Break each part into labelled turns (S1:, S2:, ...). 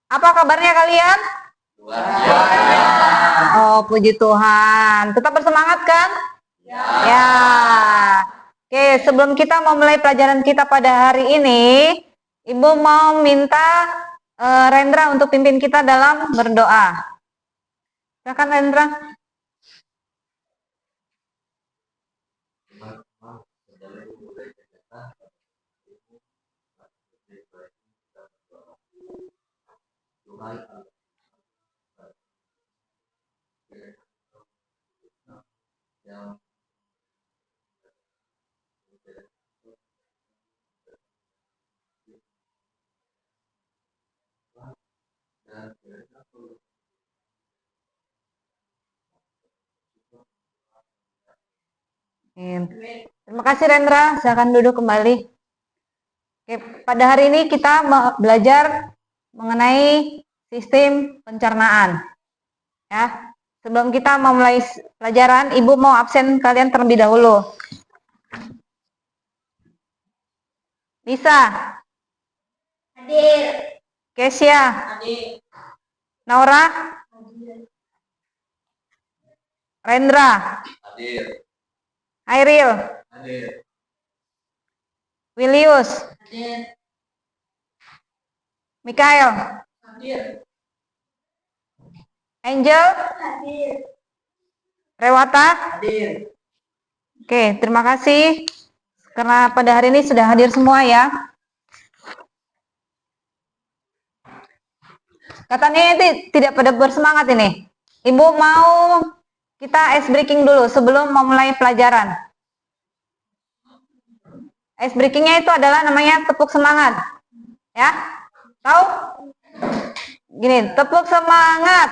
S1: Apa kabarnya kalian? Oh, puji Tuhan. Tetap bersemangat kan? Ya. Oke, sebelum kita memulai pelajaran kita pada hari ini, Ibu mau minta Rendra untuk pimpin kita dalam berdoa. Silakan Rendra. Terima kasih Rendra, silakan duduk kembali. Oke, pada hari ini kita belajar mengenai sistem pencernaan. Ya, sebelum kita memulai pelajaran, Ibu mau absen kalian terlebih dahulu. Lisa. Hadir. Kesia. Hadir. Naura. Hadir. Rendra. Hadir. Airil. Hadir. Willius. Hadir. Mikael. Hadir. Angel. Hadir. Rewata. Hadir. Oke, terima kasih karena pada hari ini sudah hadir semua ya. Katanya ini tidak pada bersemangat ini. Ibu mau kita ice breaking dulu sebelum memulai pelajaran. Ice breakingnya itu adalah namanya tepuk semangat. Ya, tahu? Gini, tepuk semangat.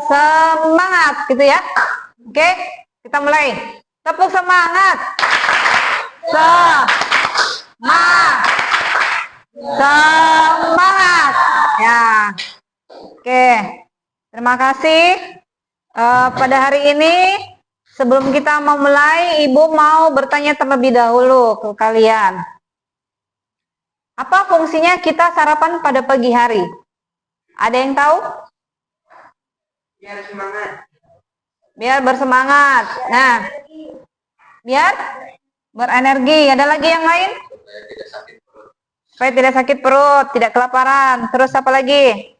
S1: Semangat gitu ya. Oke, kita mulai. Tepuk semangat. Semangat. Ya. Oke. Terima kasih. Pada hari ini sebelum kita memulai, Ibu mau bertanya terlebih dahulu ke kalian. Apa fungsinya kita sarapan pada pagi hari? Ada yang tahu?
S2: Biar semangat.
S1: Biar bersemangat. Nah, biar berenergi. Ada lagi yang lain? Supaya tidak sakit perut, tidak kelaparan. Terus apa lagi?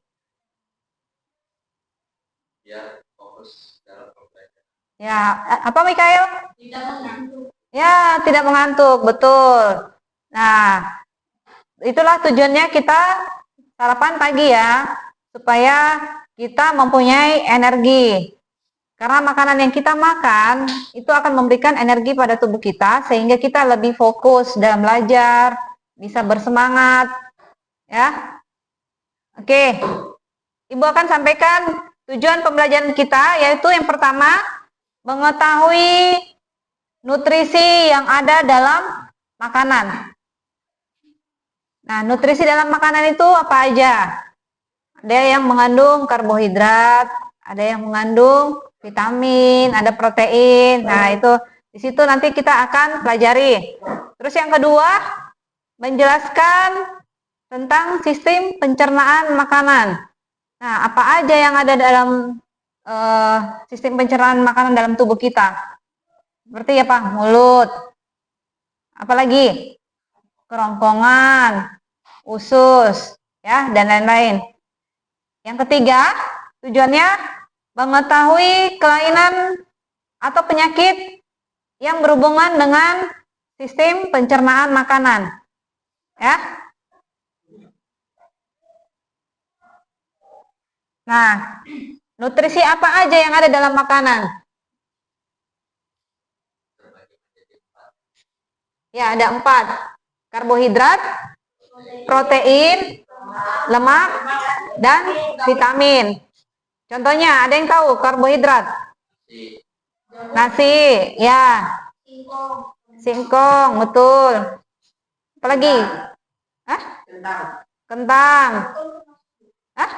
S2: Ya, fokus dalam pembelajaran.
S1: Ya, apa Mikael?
S2: Tidak mengantuk.
S1: Ya, tidak mengantuk, betul. Nah, itulah tujuannya kita sarapan pagi ya, supaya kita mempunyai energi. Karena makanan yang kita makan itu akan memberikan energi pada tubuh kita sehingga kita lebih fokus dalam belajar, bisa bersemangat. Ya. Oke. Ibu akan sampaikan tujuan pembelajaran kita, yaitu yang pertama, mengetahui nutrisi yang ada dalam makanan. Nah, nutrisi dalam makanan itu apa aja? Ada yang mengandung karbohidrat, ada yang mengandung vitamin, ada protein. Nah, itu di situ nanti kita akan pelajari. Terus yang kedua, menjelaskan tentang sistem pencernaan makanan. Nah, apa aja yang ada dalam sistem pencernaan makanan dalam tubuh kita? Seperti apa? Mulut. Apalagi? Kerongkongan, usus, ya, dan lain-lain. Yang ketiga, tujuannya mengetahui kelainan atau penyakit yang berhubungan dengan sistem pencernaan makanan. Ya. Nah, nutrisi apa aja yang ada dalam makanan? Ya, ada 4. Karbohidrat, protein, lemak, dan vitamin. Contohnya, ada yang tahu karbohidrat? Nasi, ya. Singkong, betul. Apalagi? Hah? Kentang. Hah?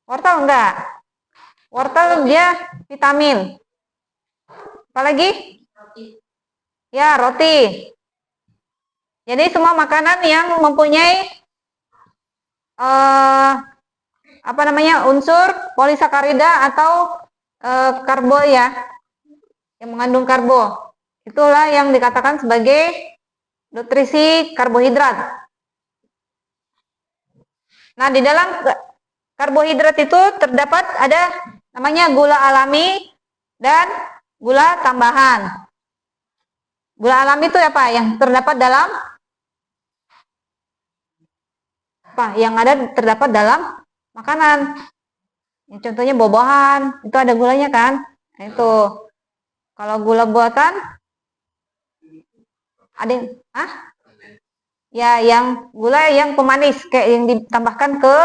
S1: Wortel enggak? Wortel dia vitamin. Apalagi? Ya, roti. Jadi semua makanan yang mempunyai unsur polisakarida atau karbo ya, yang mengandung karbo. Itulah yang dikatakan sebagai nutrisi karbohidrat. Nah, di dalam karbohidrat itu terdapat ada namanya gula alami dan gula tambahan. Gula alami itu apa? Yang terdapat dalam terdapat dalam makanan. Ya, contohnya buah-buahan, itu ada gulanya kan? Nah, itu. Kalau gula buatan ada ya yang gula yang pemanis kayak yang ditambahkan ke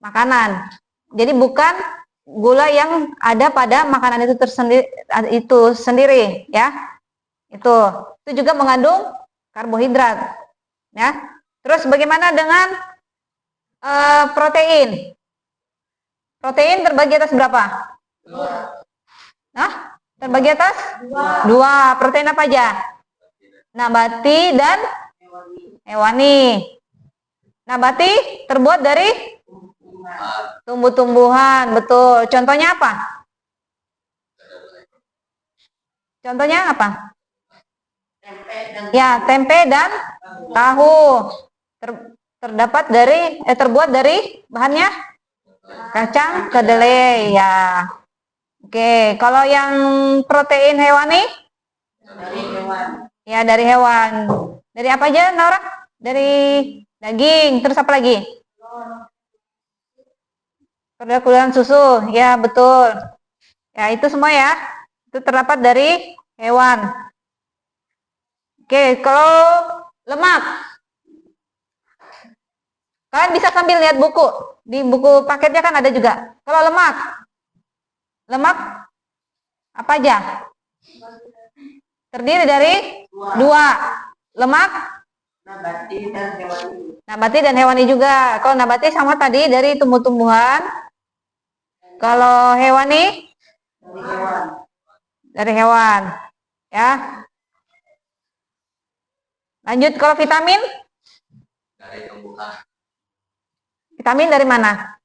S1: makanan. Jadi bukan gula yang ada pada makanan itu sendiri ya. Itu juga mengandung karbohidrat ya. Terus bagaimana dengan protein? Protein terbagi atas berapa? 2. Terbagi atas 2. Protein apa aja? Nabati dan hewani. Nabati terbuat dari tumbuh-tumbuhan, betul. Contohnya apa? Contohnya apa? Ya, tempe dan tahu. Terbuat dari bahannya kacang kedelai ya. Oke, kalau yang protein hewani? Dari hewan. Ya, dari hewan. Dari apa aja, Naura? Dari daging. Terus apa lagi? Perdakulan susu. Ya, betul. Ya, itu semua ya. Itu terdapat dari hewan. Oke, kalau lemak. Kalian bisa sambil lihat buku. Di buku paketnya kan ada juga. Kalau lemak apa aja? Terdiri dari 2. Lemak nabati dan hewani juga. Kalau nabati sama tadi dari tumbuh-tumbuhan. Kalau hewani dari hewan. Ya. Lanjut, kalau vitamin?
S2: Dari tumbuhan.
S1: Vitamin dari mana?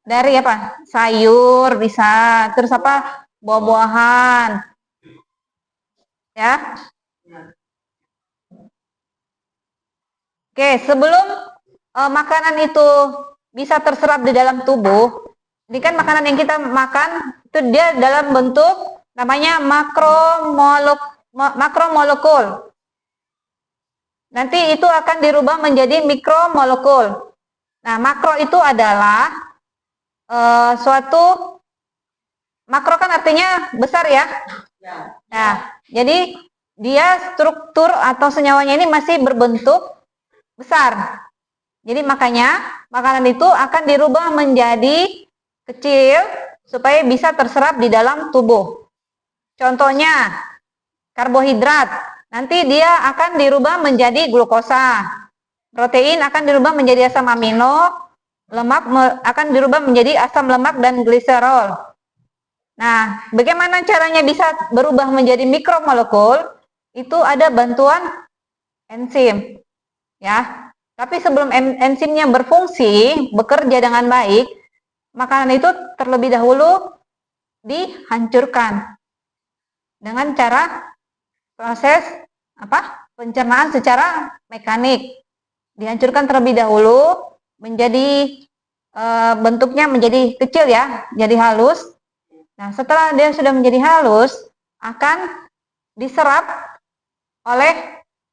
S1: Dari apa? Sayur bisa. Terus apa? Buah-buahan. Ya. Oke, sebelum makanan itu bisa terserap di dalam tubuh, ini kan makanan yang kita makan itu dia dalam bentuk namanya makromolekul. Nanti itu akan dirubah menjadi mikromolekul. Nah, makro itu adalah suatu makro kan artinya besar ya. Nah, jadi dia struktur atau senyawanya ini masih berbentuk besar. Jadi makanya makanan itu akan dirubah menjadi kecil supaya bisa terserap di dalam tubuh. Contohnya karbohidrat, nanti dia akan dirubah menjadi glukosa. Protein akan dirubah menjadi asam amino, lemak akan dirubah menjadi asam lemak dan gliserol. Nah, bagaimana caranya bisa berubah menjadi mikromolekul? Itu ada bantuan enzim. Ya. Tapi sebelum enzimnya berfungsi, bekerja dengan baik, makanan itu terlebih dahulu dihancurkan dengan cara proses pencernaan secara mekanik. Dihancurkan terlebih dahulu menjadi bentuknya menjadi kecil ya, jadi halus. Nah, setelah dia sudah menjadi halus, akan diserap oleh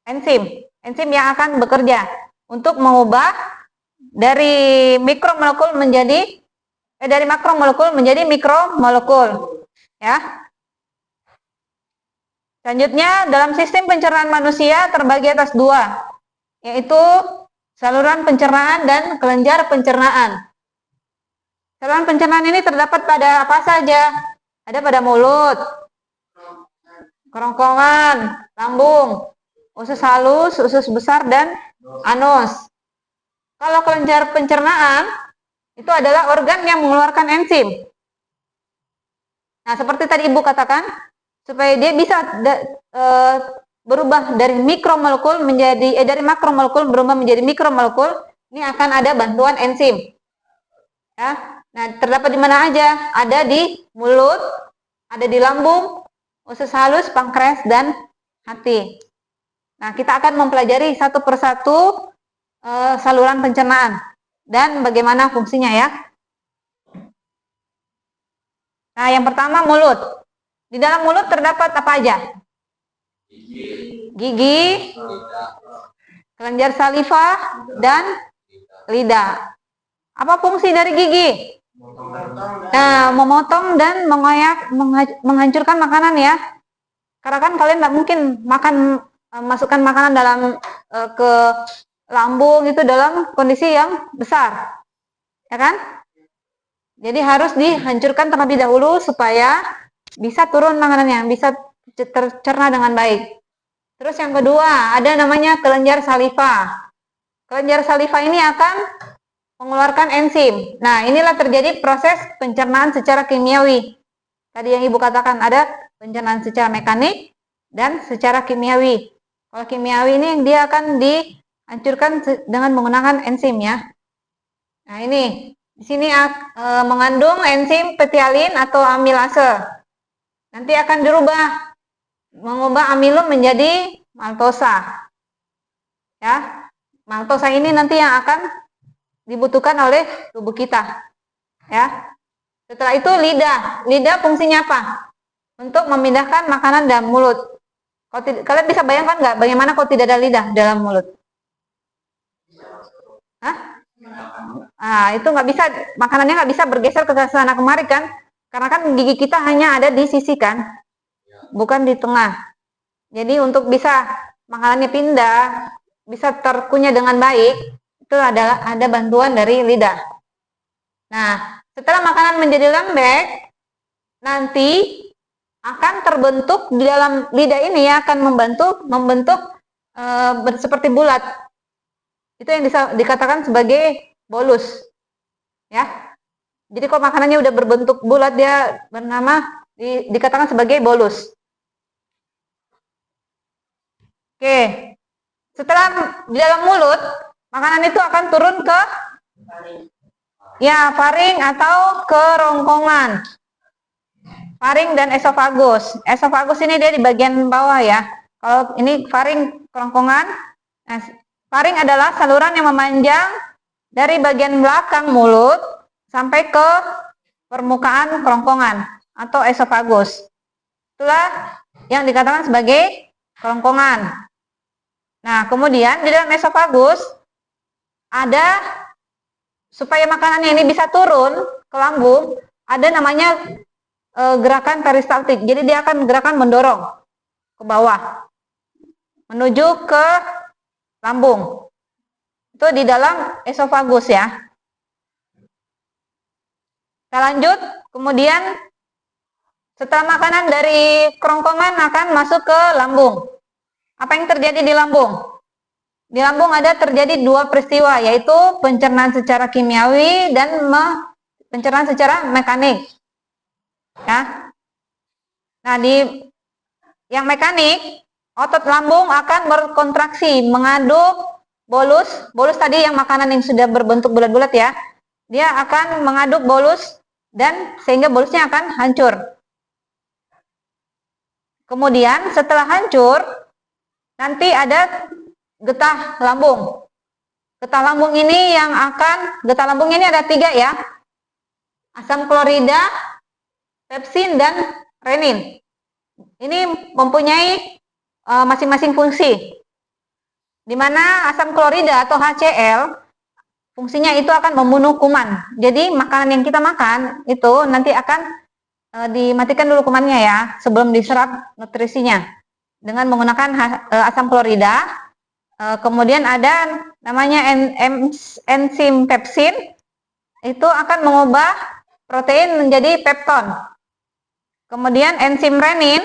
S1: enzim yang akan bekerja untuk mengubah dari makromolekul menjadi mikromolekul. Ya. Selanjutnya, dalam sistem pencernaan manusia terbagi atas 2, yaitu saluran pencernaan dan kelenjar pencernaan. Saluran pencernaan ini terdapat pada apa saja? Ada pada mulut, kerongkongan, lambung, usus halus, usus besar, dan anus. Kalau kelenjar pencernaan, itu adalah organ yang mengeluarkan enzim. Nah, seperti tadi Ibu katakan, supaya dia bisa berubah dari mikromolekul menjadi dari makromolekul berubah menjadi mikromolekul, ini akan ada bantuan enzim. Ya. Nah, terdapat di mana aja? Ada di mulut, ada di lambung, usus halus, pankreas, dan hati. Nah, kita akan mempelajari satu persatu saluran pencernaan dan bagaimana fungsinya ya. Nah, yang pertama mulut. Di dalam mulut terdapat apa aja? Gigi, kelenjar saliva, dan lidah. Apa fungsi dari gigi? Nah, memotong dan mengoyak, menghancurkan makanan ya. Karena kan kalian nggak mungkin masukkan makanan dalam ke lambung itu dalam kondisi yang besar, ya kan? Jadi harus dihancurkan terlebih dahulu supaya bisa turun makanannya, bisa tercerna dengan baik. Terus yang kedua, ada namanya kelenjar saliva. Kelenjar saliva ini akan mengeluarkan enzim. Nah, inilah terjadi proses pencernaan secara kimiawi. Tadi yang Ibu katakan ada pencernaan secara mekanik dan secara kimiawi. Kalau kimiawi ini dia akan dihancurkan dengan menggunakan enzim ya. Nah, ini di sini mengandung enzim petialin atau amilase. Nanti akan mengubah amilum menjadi maltosa. Ya, maltosa ini nanti yang akan dibutuhkan oleh tubuh kita. Ya. Setelah itu lidah. Lidah fungsinya apa? Untuk memindahkan makanan dalam mulut. Kalian bisa bayangkan nggak bagaimana kalau tidak ada lidah dalam mulut? Hah? Nah, itu nggak bisa, makanannya nggak bisa bergeser ke sana kemari kan? Karena kan gigi kita hanya ada di sisi kan, bukan di tengah. Jadi untuk bisa makanannya pindah, bisa terkunyah dengan baik, itu adalah ada bantuan dari lidah. Nah, setelah makanan menjadi lembek, nanti akan terbentuk di dalam lidah ini ya, akan membentuk seperti bulat. Itu yang dikatakan sebagai bolus. Ya. Jadi kalau makanannya udah berbentuk bulat, dia dikatakan sebagai bolus. Oke. Setelah di dalam mulut, makanan itu akan turun ke faring atau kerongkongan. Faring dan esofagus. Esofagus ini dia di bagian bawah ya. Kalau ini faring, kerongkongan. Nah, faring adalah saluran yang memanjang dari bagian belakang mulut sampai ke permukaan kerongkongan atau esofagus. Itulah yang dikatakan sebagai kerongkongan. Nah, kemudian di dalam esofagus ada, supaya makanannya ini bisa turun ke lambung, ada namanya gerakan peristaltik. Jadi dia akan gerakan mendorong ke bawah menuju ke lambung. Itu di dalam esofagus ya. Kita lanjut, kemudian setelah makanan dari kerongkongan akan masuk ke lambung. Apa yang terjadi di lambung? Di lambung ada terjadi dua peristiwa, yaitu pencernaan secara kimiawi dan pencernaan secara mekanik. Ya. Nah, di yang mekanik, otot lambung akan berkontraksi, mengaduk bolus tadi yang makanan yang sudah berbentuk bulat-bulat ya, dia akan mengaduk bolus dan sehingga bolusnya akan hancur. Kemudian setelah hancur, nanti ada getah lambung. Getah lambung ini getah lambung ini ada 3 ya, asam klorida, pepsin, dan renin. Ini mempunyai masing-masing fungsi. Di mana asam klorida atau HCl fungsinya itu akan membunuh kuman. Jadi makanan yang kita makan itu nanti akan dimatikan dulu kumannya ya sebelum diserap nutrisinya dengan menggunakan asam klorida. Kemudian ada namanya enzim pepsin, itu akan mengubah protein menjadi pepton. Kemudian enzim renin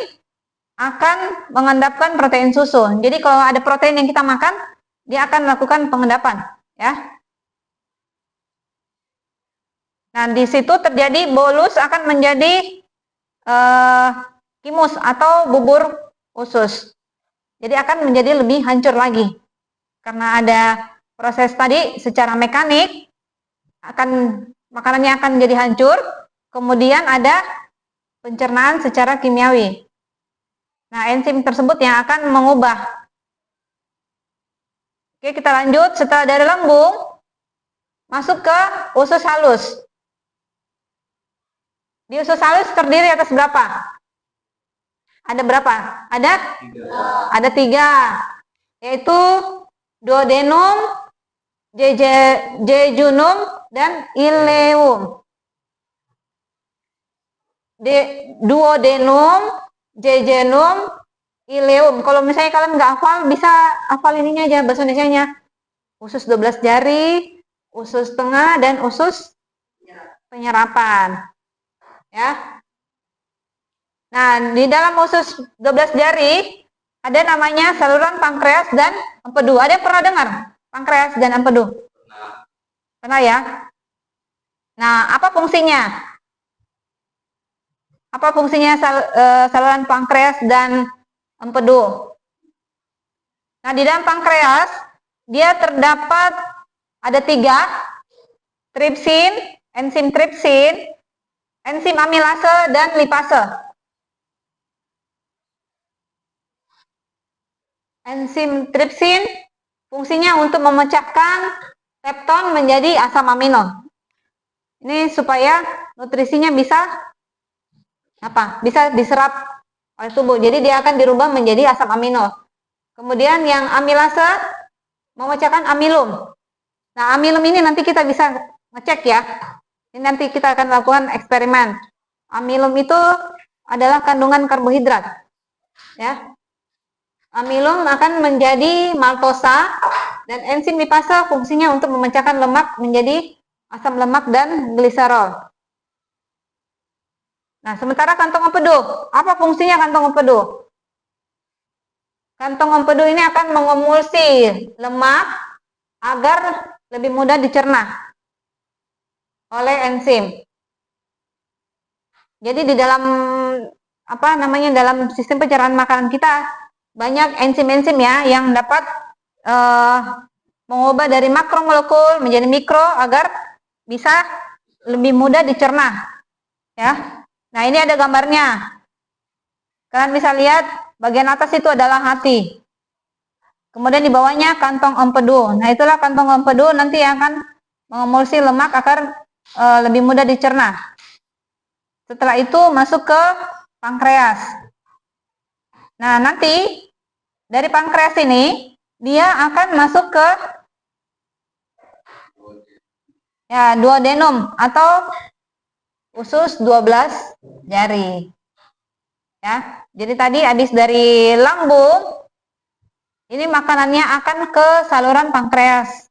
S1: akan mengendapkan protein susu. Jadi kalau ada protein yang kita makan, dia akan melakukan pengendapan, ya. Nah, di situ terjadi bolus akan menjadi kimus atau bubur usus. Jadi akan menjadi lebih hancur lagi. Karena ada proses tadi secara mekanik, makanannya akan menjadi hancur, kemudian ada pencernaan secara kimiawi. Nah, enzim tersebut yang akan mengubah. Oke, kita lanjut. Setelah dari lambung, masuk ke usus halus. Di usus halus terdiri atas berapa? Ada berapa? Ada 3, yaitu duodenum, jejunum, dan ileum. Duodenum, jejunum, ileum. Kalau misalnya kalian nggak hafal, bisa hafal ininya aja, bahasa Indonesianya. Usus 12 jari, usus tengah, dan usus penyerapan. Ya. Nah, di dalam usus 12 jari ada namanya saluran pankreas dan empedu. Ada yang pernah dengar pankreas dan empedu? Pernah ya? Nah, apa fungsinya? Apa fungsinya saluran pankreas dan empedu? Nah, di dalam pankreas dia terdapat ada 3, tripsin, enzim tripsin, enzim amilase, dan lipase. Enzim tripsin fungsinya untuk memecahkan pepton menjadi asam amino. Ini supaya nutrisinya bisa diserap oleh tubuh. Jadi dia akan dirubah menjadi asam amino. Kemudian yang amilase memecahkan amilum. Nah, amilum ini nanti kita bisa ngecek ya. Ini nanti kita akan lakukan eksperimen. Amilum itu adalah kandungan karbohidrat. Ya. Amilum akan menjadi maltosa, dan enzim lipase fungsinya untuk memecahkan lemak menjadi asam lemak dan gliserol. Nah, sementara kantong empedu, apa fungsinya kantong empedu? Kantong empedu ini akan mengemulsi lemak agar lebih mudah dicerna oleh enzim. Jadi di dalam dalam sistem pencernaan makanan kita banyak enzim-enzim ya yang dapat mengubah dari makromolekul menjadi mikro agar bisa lebih mudah dicerna. Ya. Nah, ini ada gambarnya. Kalian bisa lihat bagian atas itu adalah hati. Kemudian di bawahnya kantong empedu. Nah, itulah kantong empedu nanti yang akan mengemulsi lemak agar lebih mudah dicerna. Setelah itu masuk ke pankreas. Nah, nanti dari pankreas ini dia akan masuk ke duodenum atau usus 12 jari. Ya. Jadi tadi habis dari lambung, ini makanannya akan ke saluran pankreas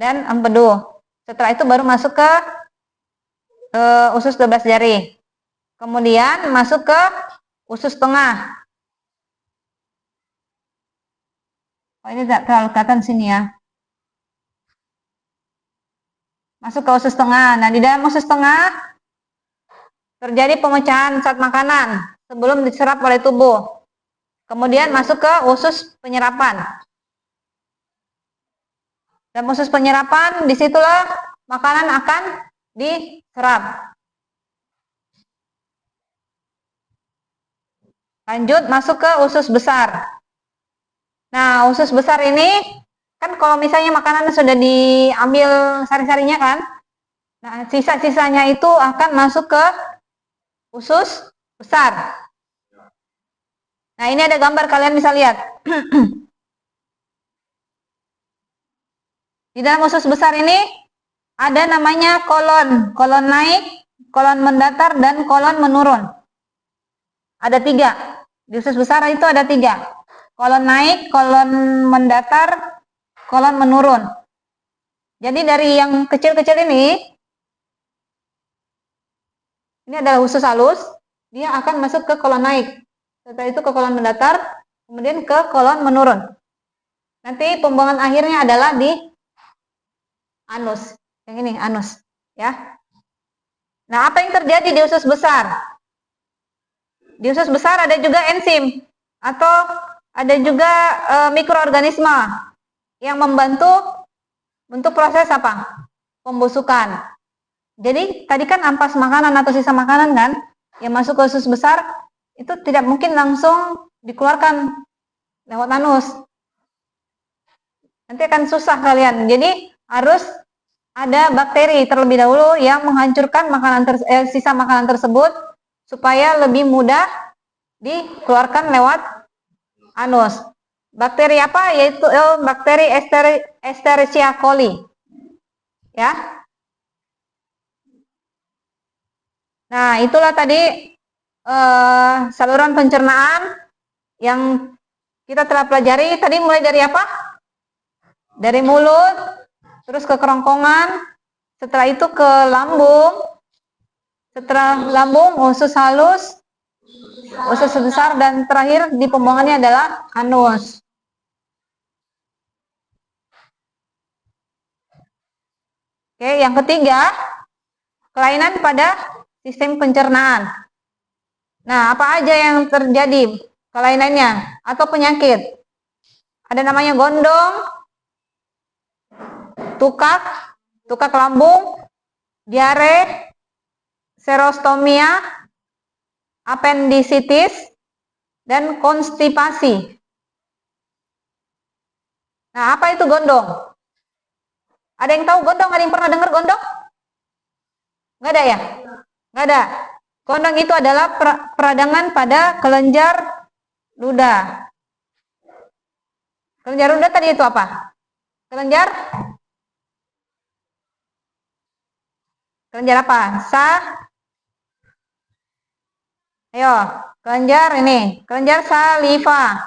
S1: dan empedu. Setelah itu baru masuk ke usus 12 jari. Kemudian masuk ke usus tengah. Oh, ini tidak terlalu kelihatan sini ya. Masuk ke usus tengah. Nah, di dalam usus tengah terjadi pemecahan zat makanan sebelum diserap oleh tubuh. Kemudian masuk ke usus penyerapan. Dan usus penyerapan, disitulah makanan akan diserap. Lanjut masuk ke usus besar. Nah, usus besar ini kan kalau misalnya makanan sudah diambil sari-sarinya kan, nah sisa-sisanya itu akan masuk ke usus besar. Nah, ini ada gambar, kalian bisa lihat. Di dalam usus besar ini ada namanya kolon, kolon naik, kolon mendatar, dan kolon menurun. Ada 3. Di usus besar itu ada 3. Kolon naik, kolon mendatar, kolon menurun. Jadi dari yang kecil-kecil ini adalah usus halus, dia akan masuk ke kolon naik. Setelah itu ke kolon mendatar, kemudian ke kolon menurun. Nanti pembuangan akhirnya adalah di anus. Yang ini, anus. Ya. Nah, apa yang terjadi di usus besar? Di usus besar ada juga enzim atau ada juga mikroorganisme yang membantu untuk proses apa? Pembusukan. Jadi tadi kan ampas makanan atau sisa makanan kan yang masuk ke usus besar itu tidak mungkin langsung dikeluarkan lewat anus. Nanti akan susah kalian. Jadi harus ada bakteri terlebih dahulu yang menghancurkan sisa makanan tersebut supaya lebih mudah dikeluarkan lewat anus. Bakteri apa? Yaitu bakteri Escherichia coli. Ya. Nah, itulah tadi saluran pencernaan yang kita telah pelajari. Tadi mulai dari apa? Dari mulut, terus ke kerongkongan, setelah itu ke lambung, setelah lambung usus halus, usus besar, dan terakhir di pembuangannya adalah anus. Oke, yang ketiga, kelainan pada sistem pencernaan. Nah, apa aja yang terjadi kelainannya atau penyakit? Ada namanya gondong, tukak lambung, diare, serostomia, appendicitis, dan konstipasi. Nah, apa itu gondong? Ada yang tahu gondong? Ada yang pernah dengar gondong? Nggak ada ya? Nggak ada. Gondong itu adalah peradangan pada kelenjar ludah. Kelenjar ludah tadi itu apa? Kelenjar apa? Ayo, kelenjar ini, kelenjar saliva.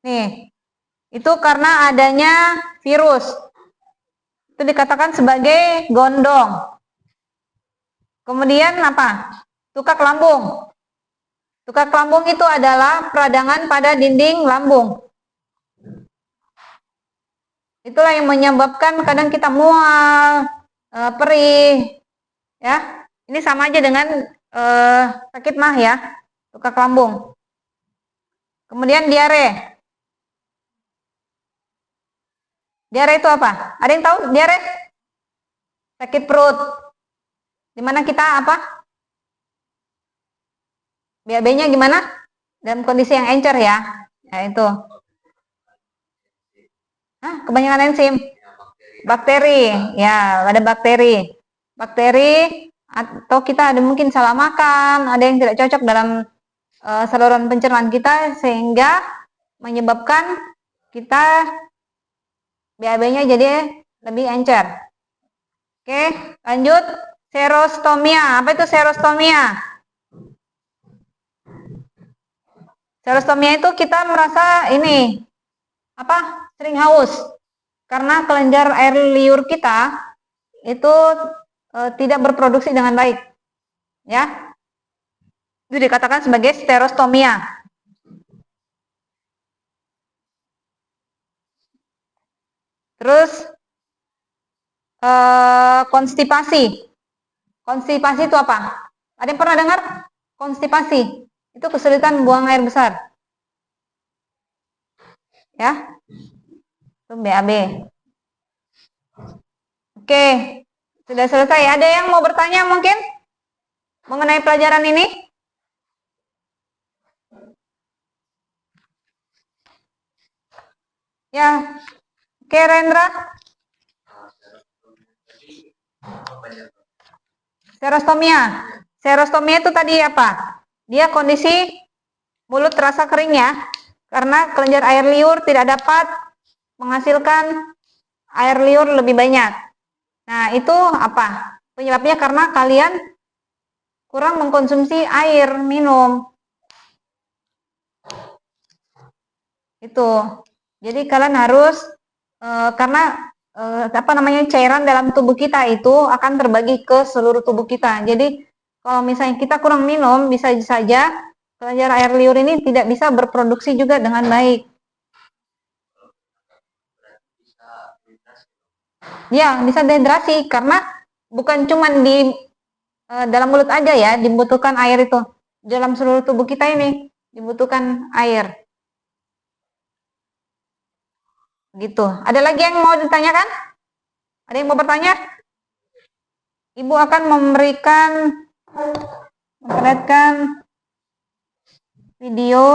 S1: Nih, itu karena adanya virus. Itu dikatakan sebagai gondong. Kemudian apa? Tukak lambung. Tukak lambung itu adalah peradangan pada dinding lambung. Itulah yang menyebabkan kadang kita mual, perih, ya. Ini sama aja dengan sakit mah ya, tukak lambung. Kemudian diare. Diare itu apa? Ada yang tahu diare? Sakit perut. Dimana kita apa? BAB-nya gimana? Dalam kondisi yang encer ya. Nah itu. Kebanyakan enzim. Bakteri. Ya, ada bakteri. Bakteri atau kita ada mungkin salah makan, ada yang tidak cocok dalam saluran pencernaan kita sehingga menyebabkan kita BAB-nya jadi lebih encer. Oke, lanjut. Serostomia. Apa itu serostomia? Serostomia itu kita merasa ini apa? Sering haus karena kelenjar air liur kita itu tidak berproduksi dengan baik. Ya. Itu dikatakan sebagai serostomia. Terus konstipasi. Konstipasi itu apa? Ada yang pernah dengar? Konstipasi. Itu kesulitan buang air besar. Ya. Itu BAB. Oke. Sudah selesai. Ada yang mau bertanya mungkin mengenai pelajaran ini? Ya. Oke, Rendra. Serostomia. Serostomia itu tadi apa? Dia kondisi mulut terasa kering ya. Karena kelenjar air liur tidak dapat menghasilkan air liur lebih banyak. Nah, itu apa? Penyebabnya karena kalian kurang mengkonsumsi air minum. Itu. Jadi kalian harus karena cairan dalam tubuh kita itu akan terbagi ke seluruh tubuh kita. Jadi kalau misalnya kita kurang minum, bisa saja kelenjar air liur ini tidak bisa berproduksi juga dengan baik. Ya, bisa dehidrasi karena bukan cuma di dalam mulut aja ya, dibutuhkan air itu. Dalam seluruh tubuh kita ini dibutuhkan air. Gitu. Ada lagi yang mau ditanyakan? Ada yang mau bertanya? Ibu akan memperlihatkan video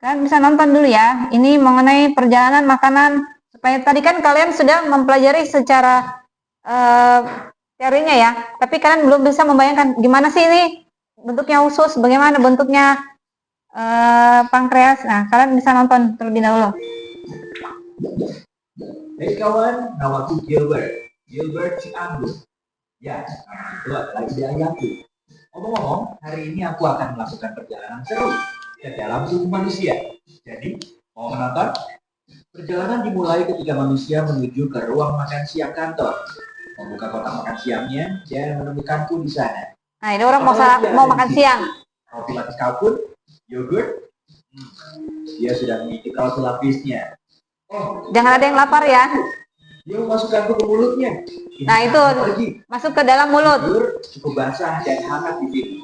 S1: kalian bisa nonton dulu ya. Ini mengenai perjalanan makanan. Supaya tadi kan kalian sudah mempelajari secara teorinya ya. Tapi kalian belum bisa membayangkan gimana sih ini bentuknya usus, bagaimana bentuknya pankreas. Nah, kalian bisa nonton terlebih dahulu.
S3: Hey kawan, namaku Gilbert Cianjur. Ya, itu adalah ide ayahku. Ngomong-ngomong, hari ini aku akan melakukan perjalanan seru ke dalam tubuh manusia. Jadi, mau menonton? Perjalanan dimulai ketika manusia menuju ke ruang makan siang kantor. Membuka kotak makan siangnya dan menemukanku di sana.
S1: Nah, ini orang mau makan siang.
S3: Roti lapis kalkun, yogurt. Dia sudah mengikuti roti lapisnya. Oh,
S1: jangan ada yang lapar ya.
S3: Dia memasukkanku ke mulutnya.
S1: Nah, itu masuk ke dalam mulut.
S3: Cukup basah dan hangat di sini.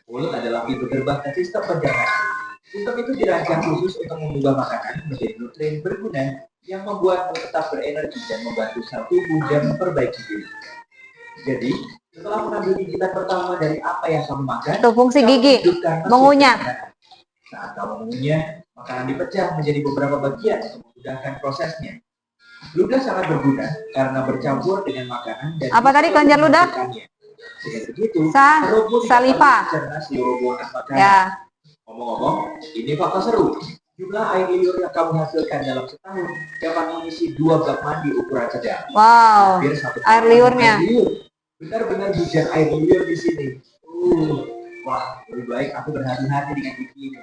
S3: Mulut adalah pintu gerbang ke sistem pencernaan. Sistem itu dirancang khusus untuk mengubah makanan menjadi nutrien berguna yang membuatmu tetap berenergi dan membantu sel tubuh dan memperbaiki diri. Jadi, setelah mengambil gigitan pertama dari apa yang kamu makan,
S1: itu fungsi gigi, mengunyah.
S3: Saat kamu mengunyah, makanan dipecah menjadi beberapa bagian untuk memudahkan prosesnya. Ludah sangat berguna karena bercampur dengan makanan dan
S1: apa tadi kelenjar ludah?
S3: Dengan begitu,
S1: saliva.
S3: Seluruh buah makanan.
S1: Ya.
S3: Ngomong-ngomong, ini fakta seru. Jumlah air liur yang kamu hasilkan dalam setahun dapat mengisi 2 bak mandi ukuran sedang.
S1: Wow. Air liurnya.
S3: Benar-benar hujan air liur di sini. Wah, lebih baik aku berhati-hati dengan gigi ini.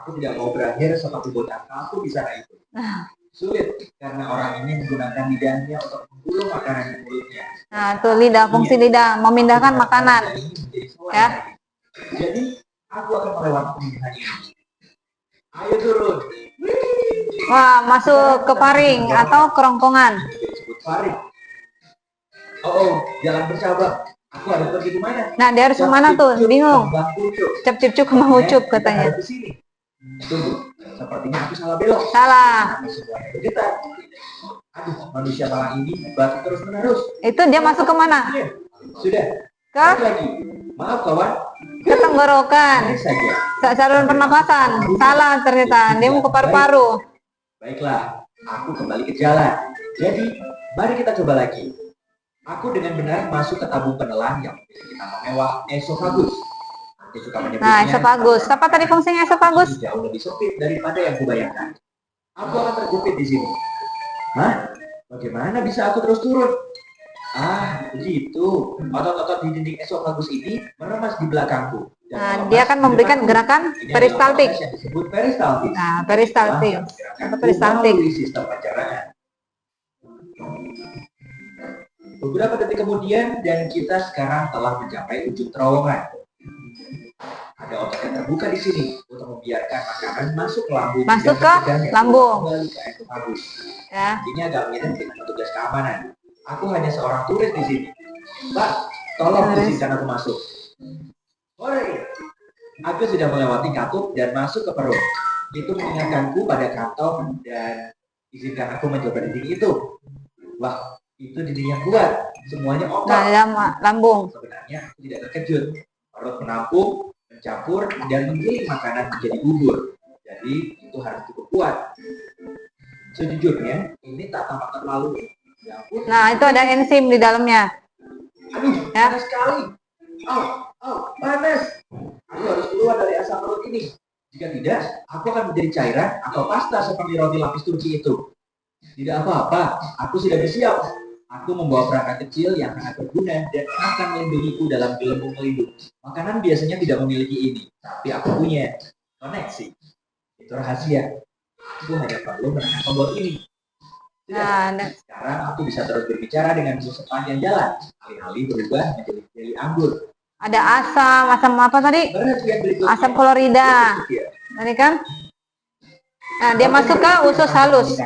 S3: Aku tidak mau berakhir seperti bocah aku di sana itu. Sulit karena orang ini menggunakan lidahnya untuk menggulung makanan di mulutnya.
S1: Nah, itu lidah, fungsi lidah memindahkan makanan. Ya.
S3: Jadi, aku akan melewati pemilihan ini. Ayo turun.
S1: Wah, masuk ke paring atau kerongkongan.
S3: Disebut paring. Oh, jalan bercabang. Aku harus pergi ke mana?
S1: Nah, dia harus kemana tuh? Bingung. Cep-cep-cep ke Mahucup katanya.
S3: Tunggu, sepertinya aku salah belok.
S1: Salah.
S3: Semuanya bergetar. Aduh, manusia malang ini batu terus menerus.
S1: Itu dia masuk ke mana?
S3: Sudah.
S1: Ke?
S3: Lagi. Maaf kawan.
S1: Ke tenggorokan. Saluran pernapasan. Salah ternyata. Dia mau ke paru-paru.
S3: Baiklah, aku kembali ke jalan. Jadi, mari kita coba lagi. Aku dengan benar masuk ke tabung penelan yang memiliki nama mewah esofagus. Aku suka menyebutnya.
S1: Nah, esofagus. Apa tadi fungsinya esofagus?
S3: Jauh lebih sempit daripada yang kubayangkan. Aku akan terjepit di sini. Hah? Bagaimana bisa aku terus turun? Ah, begitu. Otot-otot di dinding esofagus ini meremas di belakangku.
S1: Nah, dia akan memberikan gerakan peristaltik.
S3: Yang disebut peristaltik.
S1: Nah, peristaltik. Apa peristaltik?
S3: Sistem pencernaan. Beberapa detik kemudian dan kita sekarang telah mencapai ujung terowongan. Ada otot yang terbuka di sini untuk membiarkan makanan masuk ke lambung.
S1: Masuk ke lambung.
S3: Kembali ke esofagus.
S1: Ya.
S3: Ini agak mirip dengan petugas keamanan. Aku hanya seorang turis di sini. Mbak, tolong izinkan aku masuk. Hore! Aku sudah melewati katup dan masuk ke perut. Itu mengingatkanku pada kantong dan izinkan aku mencoba dinding itu. Wah, itu dinding yang kuat. Semuanya otot.
S1: Nah, dalam lambung.
S3: Sebenarnya aku tidak terkejut. Perut menampung, mencampur, dan menggiling makanan menjadi bubur. Jadi, itu harus cukup kuat. Sejujurnya, ini tak tampak terlalu. Ya ampun.
S1: Nah, itu ada enzim di dalamnya.
S3: Aduh,
S1: ya.
S3: Panas sekali. Panas. Aku harus keluar dari asap perut ini. Jika tidak, aku akan menjadi cairan atau pasta seperti roti lapis Turki itu. Tidak apa-apa, aku sudah bersiap. Aku membawa perangkat kecil yang sangat berguna dan akan melindungiku dalam gelembung pelindung. Makanan biasanya tidak memiliki ini, tapi aku punya koneksi. Itu rahasia. Aku hanya perlu menekan tombol ini.
S1: Nah,
S3: sekarang aku bisa terus berbicara dengan musuh sepanjang jalan. Alih-alih berubah menjadi jeli anggur.
S1: ada asam apa tadi?
S3: Berat yang berikutnya.
S1: Asam klorida.
S3: Ya.
S1: Tadi kan? Nah, dia masuk ke usus halus.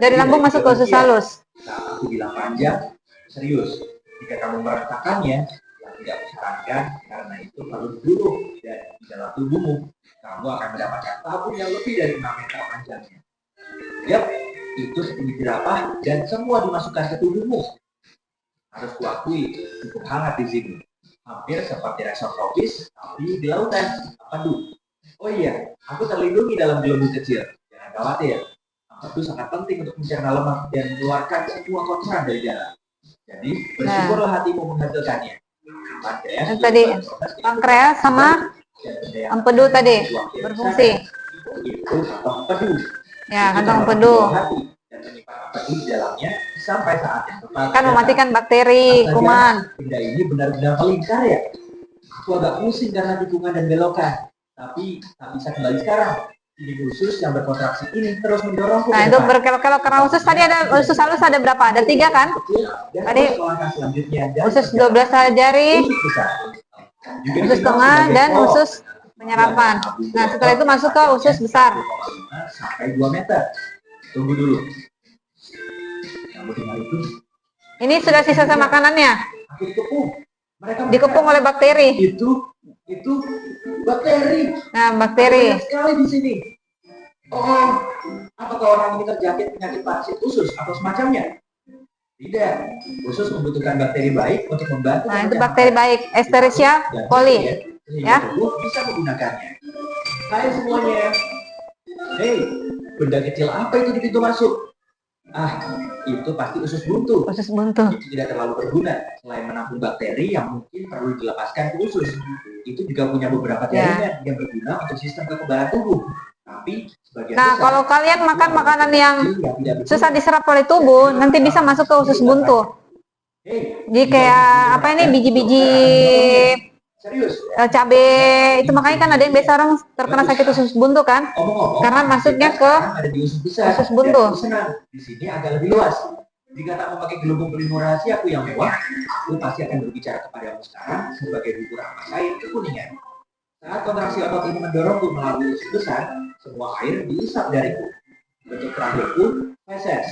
S1: Dari lambung masuk ke usus halus.
S3: Nah, aku bilang panjang, serius. Jika kamu merasakannya, yang tidak disarankan karena itu perlu dulu dan di dalam tubuhmu. Kamu akan mendapatkan tabung yang lebih dari 6 meter panjangnya. Yap, itu setinggi jerapah dan semua dimasukkan ke tubuhmu. Harus kuakui, cukup hangat di sini. Hampir seperti resort tropis, tapi di lautan. Aduh. Oh iya, aku terlindungi dalam gelembung kecil. Jangan khawatir. Itu sangat penting untuk mencerna lemak dan mengeluarkan semua kotoran dari darah. Jadi, bersyukurlah hatimu menghasilkannya. Pankreas,
S1: tadi pankreas sama empedu tadi berfungsi.
S3: Itu empedu.
S1: Ya, kantong empedu.
S3: Dan menyimpan empedu di dalamnya sampai saat yang tepat.
S1: Kan mematikan bakteri, kuman.
S3: Benda ini benar-benar melingkar ya. Aku agak pusing karena tikungan dan belokan. Tapi tak bisa kembali sekarang. Ini usus yang berkontraksi ini terus mendorongku.
S1: Nah, itu berkelok-kelok karena usus tadi ada usus halus ada berapa? Ada 3 kan? Tadi usus 12 jari, usus tengah dan usus penyerapan. Nah, setelah itu masuk ke usus besar.
S3: Sampai 2 meter. Tunggu dulu. Kamu dengar itu?
S1: Ini sudah sisa makanannya.
S3: Aku dikepung.
S1: Dikepung oleh bakteri.
S3: Itu bakteri.
S1: Nah, bakteri.
S3: Banyak sekali di sini. Oh, apakah orang ini terjangkit penyakit parasit usus atau semacamnya? Tidak. Usus membutuhkan bakteri baik untuk membantu.
S1: Nah, itu bakteri baik, Escherichia coli. Ya.
S3: Tubuh bisa menggunakannya. Hai semuanya. Hei, benda kecil apa itu di pintu masuk? Itu pasti usus buntu.
S1: Usus buntu.
S3: Itu tidak terlalu berguna. Selain menampung bakteri yang mungkin perlu dilepaskan ke usus, itu juga punya beberapa jaringan yang berguna untuk sistem kekebalan tubuh. Tapi sebagian
S1: kalau kalian makan makanan yang susah diserap oleh tubuh, nanti bisa masuk ke usus buntu. Jadi kayak apa ini biji-biji cabai itu, makanya kan ada yang biasa orang terkena sakit usus buntu kan, karena masuknya ke usus buntu.
S3: Di sini agak lebih luas. Jika tak memakai gelembung pelindung rahasiaku yang mewah, aku pasti akan berbicara kepadamu sekarang sebagai bubur ampas air kekuningan. Saat kontraksi otot ini mendorongku melalui usus besar, semua air diisap dariku. Bentuk terakhirku feses.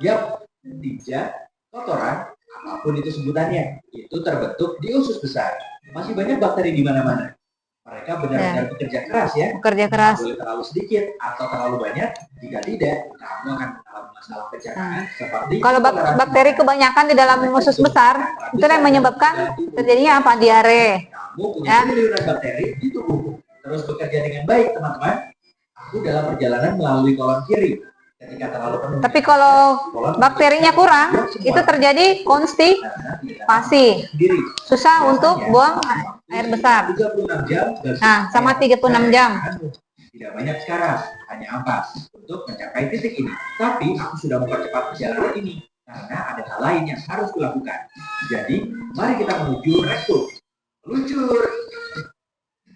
S3: Yap, tinja, kotoran, apapun itu sebutannya, itu terbentuk di usus besar. Masih banyak bakteri di mana-mana. Mereka benar-benar bekerja keras ya.
S1: Bekerja keras.
S3: Boleh terlalu sedikit atau terlalu banyak. Jika tidak, kamu akan mengalami masalah pencernaan seperti
S1: kalau bakteri kebanyakan di dalam usus besar, itu yang menyebabkan terjadinya apa? Diare.
S3: Kamu punya triliunan bakteri di tubuhmu. Terus bekerja dengan baik, teman-teman. Aku dalam perjalanan melalui kolon kiri. Ketika terlalu penuh. Tapi
S1: kalau bakterinya kurang, itu terjadi konstipasi. Susah untuk buang air besar.
S3: 36 jam.
S1: Nah, sama 36 jam.
S3: Tidak banyak sekarang, hanya ampas untuk mencapai titik ini. Tapi aku sudah mempercepat perjalanan ini karena ada hal lain yang harus kulakukan. Jadi, mari kita menuju resto. Luncur.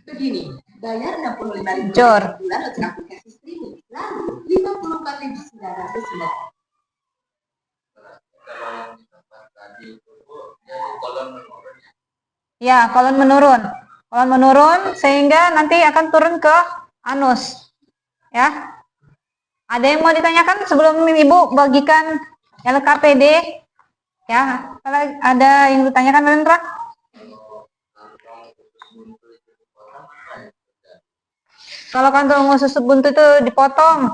S4: Begini, bayar 65.000
S1: Jor.
S4: per bulan untuk aplikasi streaming, lalu 54.950.
S2: Kalau yang di tempat tadi itu jadi kolon menurun.
S1: Ya, kolon menurun. Kolon menurun sehingga nanti akan turun ke anus. Ya. Ada yang mau ditanyakan sebelum Ibu bagikan LKPD? Ya, kalau ada yang ditanyakan, Rendra? Kalau kantong usus buntu itu dipotong,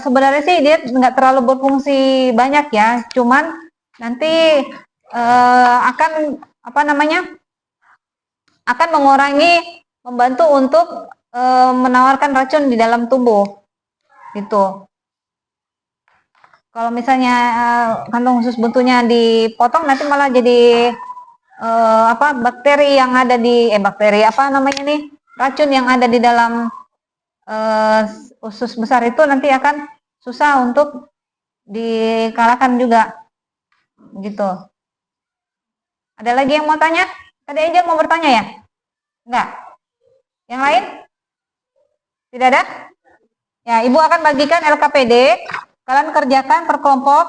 S1: sebenarnya sih dia nggak terlalu berfungsi banyak ya, cuman nanti akan akan mengurangi, membantu untuk menawarkan racun di dalam tubuh, gitu. Kalau misalnya kantong usus buntunya dipotong, nanti malah jadi bakteri yang ada di racun yang ada di dalam usus besar itu nanti akan susah untuk dikalahkan juga, gitu. Ada lagi yang mau tanya? Tadi aja mau bertanya ya? Enggak? Yang lain? Tidak ada? Ya, Ibu akan bagikan LKPD. Kalian kerjakan per kelompok.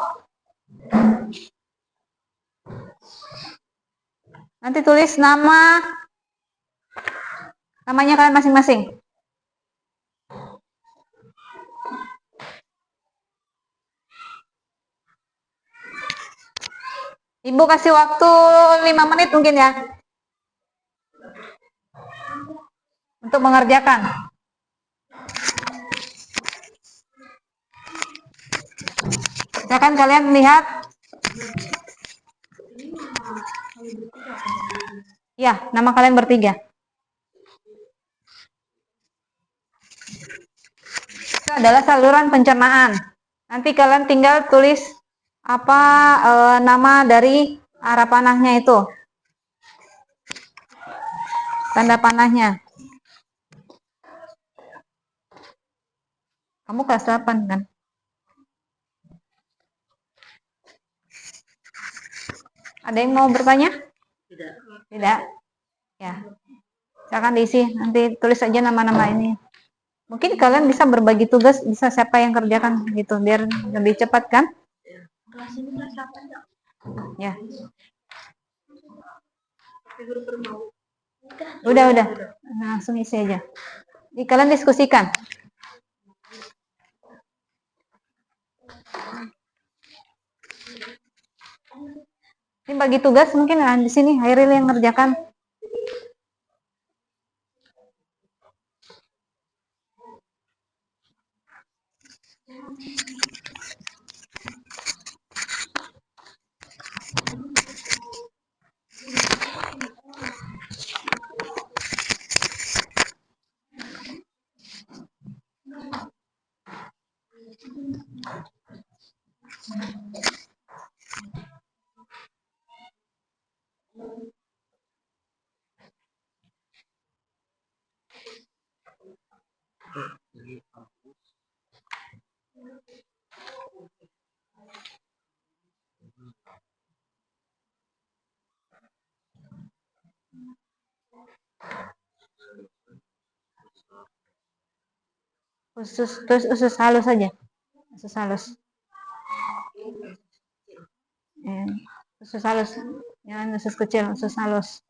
S1: Nanti tulis namanya kalian masing-masing. Ibu kasih waktu 5 menit mungkin ya. Untuk mengerjakan. Silakan kalian lihat. Ya, nama kalian bertiga. Itu adalah saluran pencernaan. Nanti kalian tinggal tulis apa nama dari arah panahnya itu. Tanda panahnya. Kamu kelas 8 kan? Ada yang mau bertanya?
S4: Tidak.
S1: Tidak? Ya. Silakan diisi. Nanti tulis saja nama-nama ini. Mungkin kalian bisa berbagi tugas, bisa siapa yang kerjakan gitu, biar lebih cepat kan?
S4: Kelas ini kelas 8 ya?
S1: Ya.
S4: Tapi guru bermau.
S1: Udah. Langsung isi aja. Jadi, kalian diskusikan. Ini bagi tugas mungkin di sini Hairil yang ngerjakan. Usus halus saja. Usus halus. Usus halus. Jangan usus kecil, usus halus.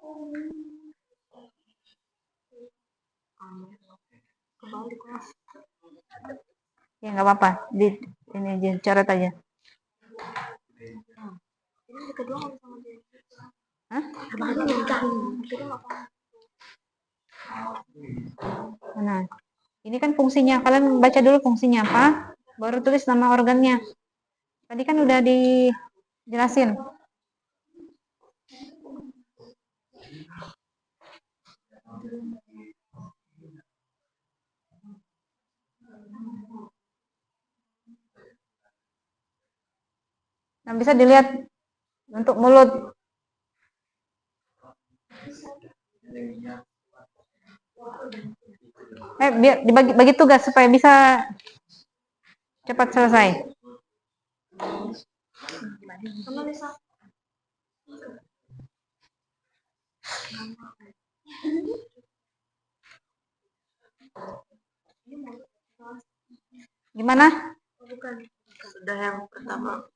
S1: Ya nggak apa-apa. Ini aja coret aja.
S4: Ini kedua nggak sama dia.
S1: Hah?
S4: Abang ini nggak. Kedua nggak apa.
S1: Nah, ini kan fungsinya. Kalian baca dulu fungsinya apa, baru tulis nama organnya. Tadi kan udah dijelasin. Nah, bisa dilihat untuk mulut. Biar dibagi tugas supaya bisa cepat selesai. Gimana?
S4: Bukan. Sudah yang pertama.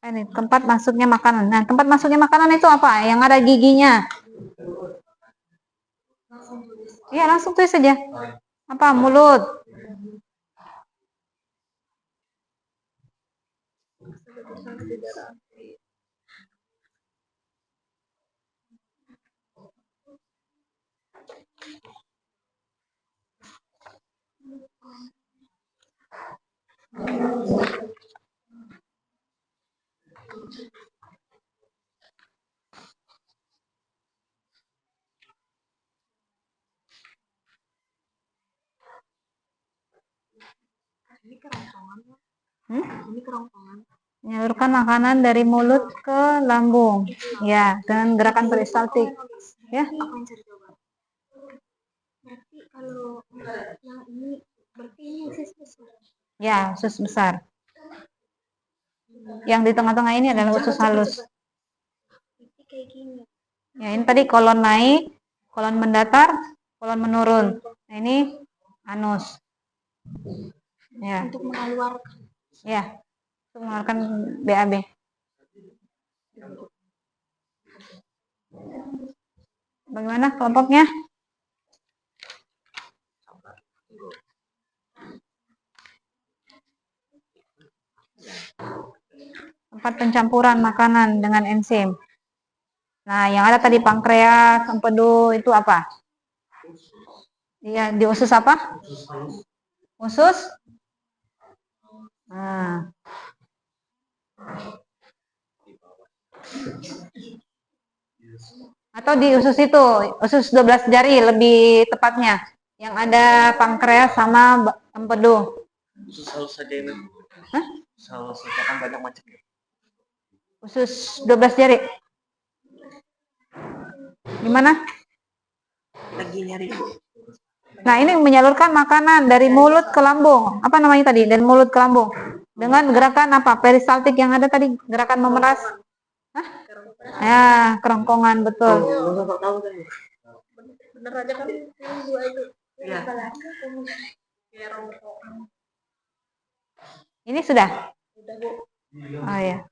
S1: Ini tempat masuknya makanan. Nah, tempat masuknya makanan itu apa? Yang ada giginya. Iya, langsung tulis saja. Apa? Mulut.
S4: Ini kerongkongan. Ini kerongkongan.
S1: Menyalurkan makanan dari mulut ke lambung. Ya, dengan gerakan peristaltik. Ya.
S4: Apa yang cari coba? Berarti kalau yang ini berarti ini usus besar.
S1: Ya, usus besar. Yang di tengah-tengah ini adalah usus halus.
S4: Berarti kayak gini.
S1: Ya, ini tadi kolon naik, kolon mendatar, kolon menurun. Nah, ini anus. Ya,
S4: untuk mengeluarkan.
S1: ya, untuk mengeluarkan BAB. Bagaimana kelompoknya? Tempat pencampuran makanan dengan enzim. Nah, yang ada tadi pankreas, empedu itu apa? Iya, di usus apa? Usus? Nah. Atau di usus itu, usus 12 jari lebih tepatnya. Yang ada pankreas sama empedu.
S2: Usus halus saja ini.
S1: Hah?
S2: Usus halus saja kan banyak macamnya.
S1: Usus 12 jari. Gimana?
S2: Lagi nyari.
S1: Nah, ini menyalurkan makanan dari mulut ke lambung. Apa namanya tadi? Dari mulut ke lambung. Dengan gerakan apa? Peristaltik yang ada tadi, gerakan memeras. Hah? Ya, kerongkongan, betul.
S4: Bener aja kan yang dua itu.
S2: Iya.
S1: Ini sudah?
S4: Udah, Bu.
S1: Oh ya.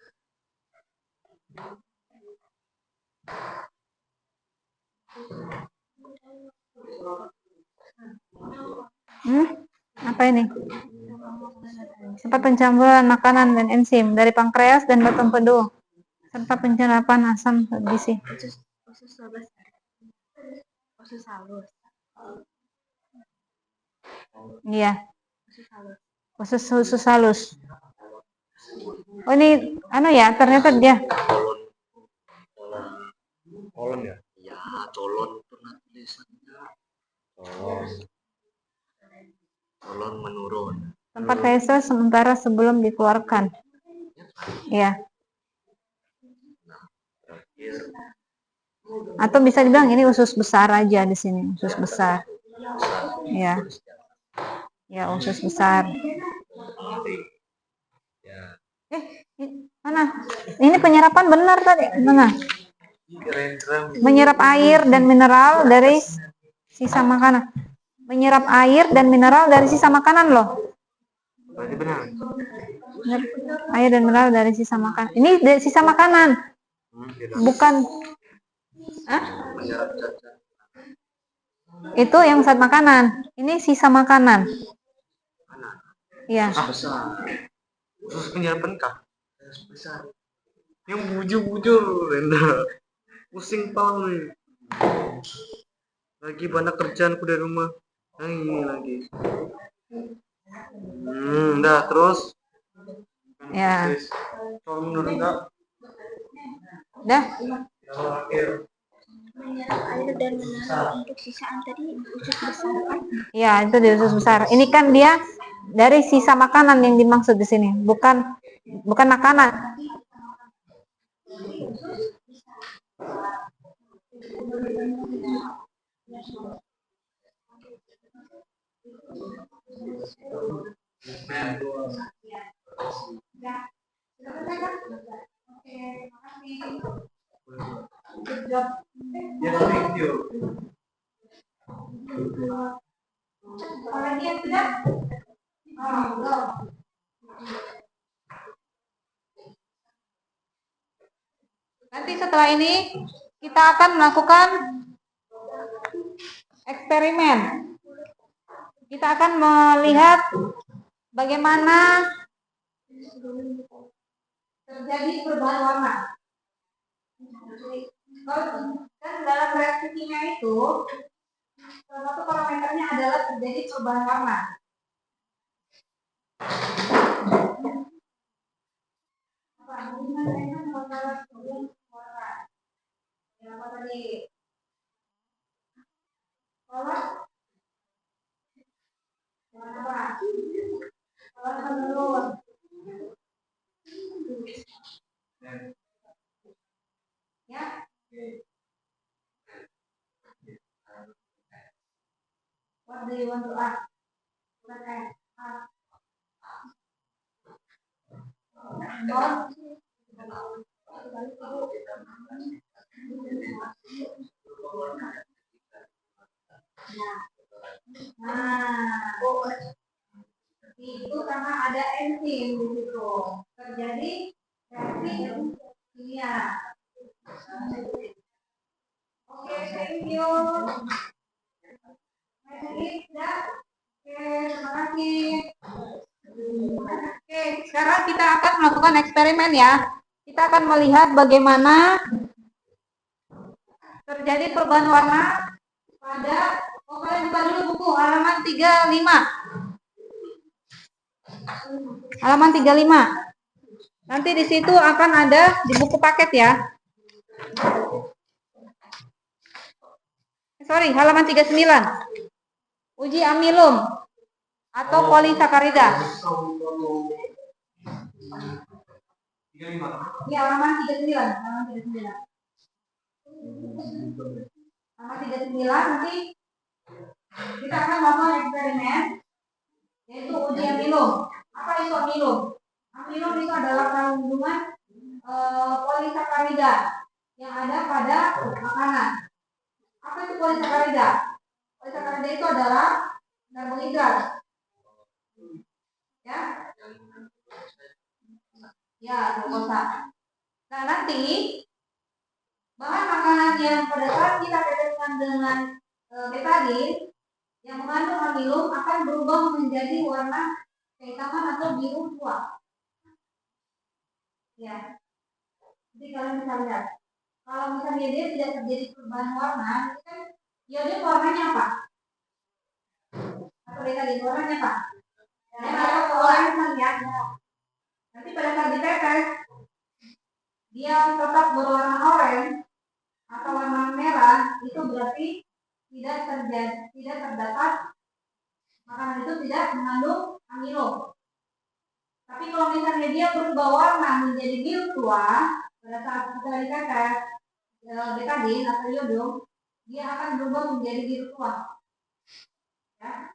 S1: Apa ini? Tempat pencampuran makanan dan enzim dari pankreas dan batu empedu serta penyerapan asam gizi.
S4: Usus 12 jari. Usus halus.
S1: Iya,
S4: Usus halus.
S1: usus halus. Oh ini ya, ternyata dia
S2: Colon ya? Iya, colon pernah tulisannya. Colon menurun.
S1: tempat feses sementara sebelum dikeluarkan. Iya.
S2: Terakhir
S1: Atau bisa dibilang ini usus besar aja di sini, usus besar. Iya. Ya, usus besar.
S2: ya.
S1: Mana? Ini penyerapan benar tadi. Mana? Menyerap air dan mineral dari sisa makanan. Menyerap air dan mineral dari sisa makanan loh.
S2: Berarti benar.
S1: Air dan mineral dari sisa makanan. Ini dari sisa makanan. Bukan. Hah? Itu yang saat makanan. Ini sisa makanan. Iya.
S2: Besar. Khusus penyerapan kah? Besar. Yang bujur-bujur, Renda. Pusing pala nih. Lagi banyak kerjaanku dari rumah. Nah, ini lagi. Udah terus.
S1: Ya.
S2: Tolong dulu enggak?
S1: Udah.
S4: Menyerap air dan mineral untuk sisaan tadi usus besar kan?
S1: Iya, itu di usus besar. Ini kan dia dari sisa makanan yang dimaksud di sini, bukan makanan. Nanti setelah ini kita akan melakukan eksperimen. Kita akan melihat bagaimana terjadi perubahan warna. Kan dalam reaksi kimia itu salah satu parameternya adalah terjadi perubahan warna. Apa tadi? Kolor? Apa? Kolor menurun. Ya. What do you want to ask? Nah, Iya. Oke, thank you. Sudah. Oke, terima kasih. Oke, sekarang kita akan melakukan eksperimen ya. Kita akan melihat bagaimana terjadi perubahan warna pada, kalian buka dulu buku halaman 35. Halaman 35. Nanti di situ akan ada di buku paket ya. Sorry, halaman 39. Uji amilum atau polisakarida. Ya, halaman 39. Halaman 39. Halaman 39 nanti kita akan melakukan eksperimen yaitu uji amilum. Apa itu amilum? Amilum itu adalah kandungan polisakarida yang ada pada makanan. Apa itu polisakarida? Polisakarida itu adalah karbohidrat. Ya. Ya, glukosa. Nah, nanti bahan makanan yang pada saat kita teteskan dengan betadin yang mengandung amilum akan berubah menjadi warna kehitaman atau biru tua. Ya. Jadi kalian bisa lihat. Kalau misalnya dia tidak terjadi perubahan warna, itu kan iodin warnanya apa? Atau betadin warnanya apa? Ya, warna ya. Nanti pada saat ditetes, dia tetap berwarna oranye atau warna merah, itu berarti tidak terdapat makanan itu tidak mengandung amilum. Tapi kalau misalnya dia berubah warna menjadi biru tua pada saat kita ditetes betadin atau iodum, dia akan berubah menjadi biru tua. Ya.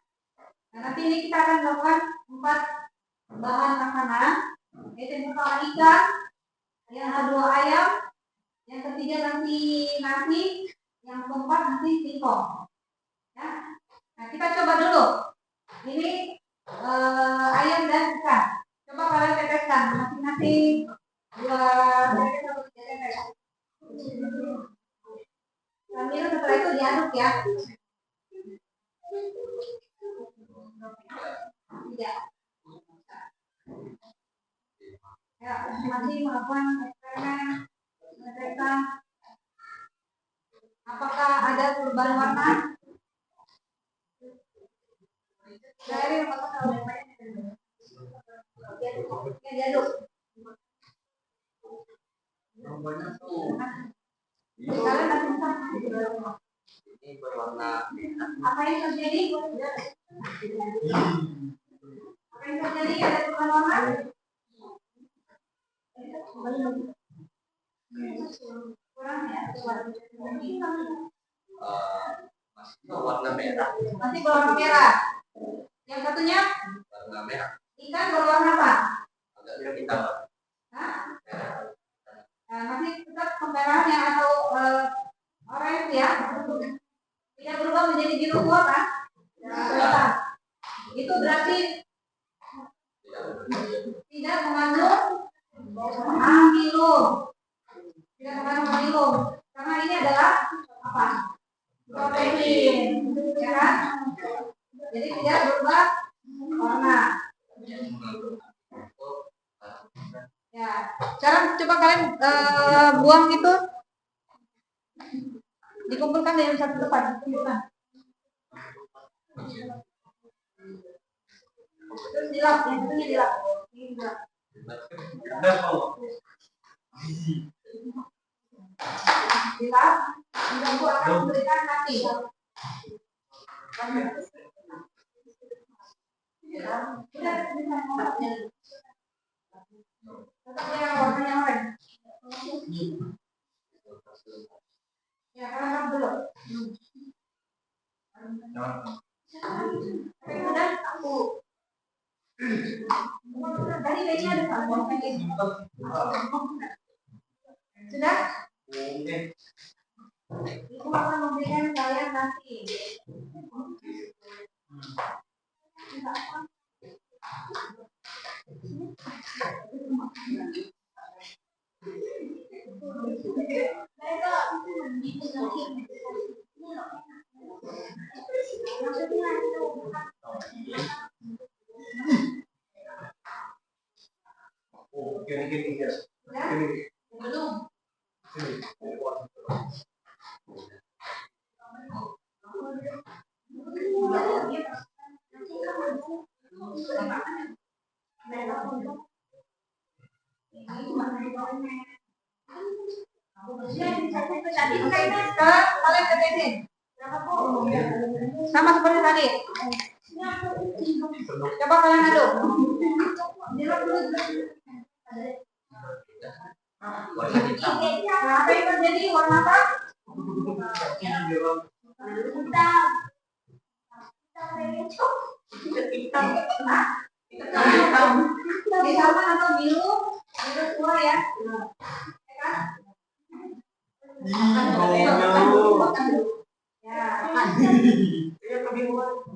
S1: Nah, nanti ini kita akan melakukan 4 bahan makanan, yaitu yang pertama ikan, yang kedua ayam, yang ketiga nanti nasi, yang keempat nanti singkong. Ya. Nah, kita coba dulu. Ini ayam dan ikan. Coba kalian teteskan masing-masing 2 tetes atau 3 tetes. Sambil setelah itu diaduk ya. Ya. Ya, masing-masing melakukan eksperimen meneteskan apakah ada perubahan warna. Dari apakah ada diaduk.
S2: Banyak tuh.
S1: Kalian masih bisa.
S2: Ini berwarna merah.
S1: Apa yang terjadi? Apa yang terjadi? Ada perubahan warna? Kurang ya?
S2: Masih berwarna merah.
S1: Masih berwarna merah. Yang satunya?
S2: Warna merah.
S1: Ikan berwarna apa?
S2: Agak hitam.
S1: Hah? Nah, masih tetap kemerahannya atau orange ya? Tidak berubah menjadi biru tua kan? Kelihatan. Itu berarti tidak mengandung amilum. Tidak mengandung amilum. Karena ini adalah apa? Protein. Ya kan? Jadi tidak berubah warna. Ya. Sekarang coba kalian buang itu. Dikumpulkan dalam satu tempat. Dikumpulkan. Terus dilap, yang satunya dilap. Ini dilap. Dilap, diganggu akan memberikan mati. Udah, bisa ngomongnya. Tetap yang warnanya oranye. Ya, kalian dulu. Sudah, aku. Tadi kayaknya ada sabun lagi. Sudah? Ibu akan memberikan kalian nasi. Sama seperti tadi. Coba kalian aduk.
S2: Warna hitam.
S1: Apa yang terjadi? Warna apa? Hitam atau biru? Biru tua ya. Ya, kebiruan.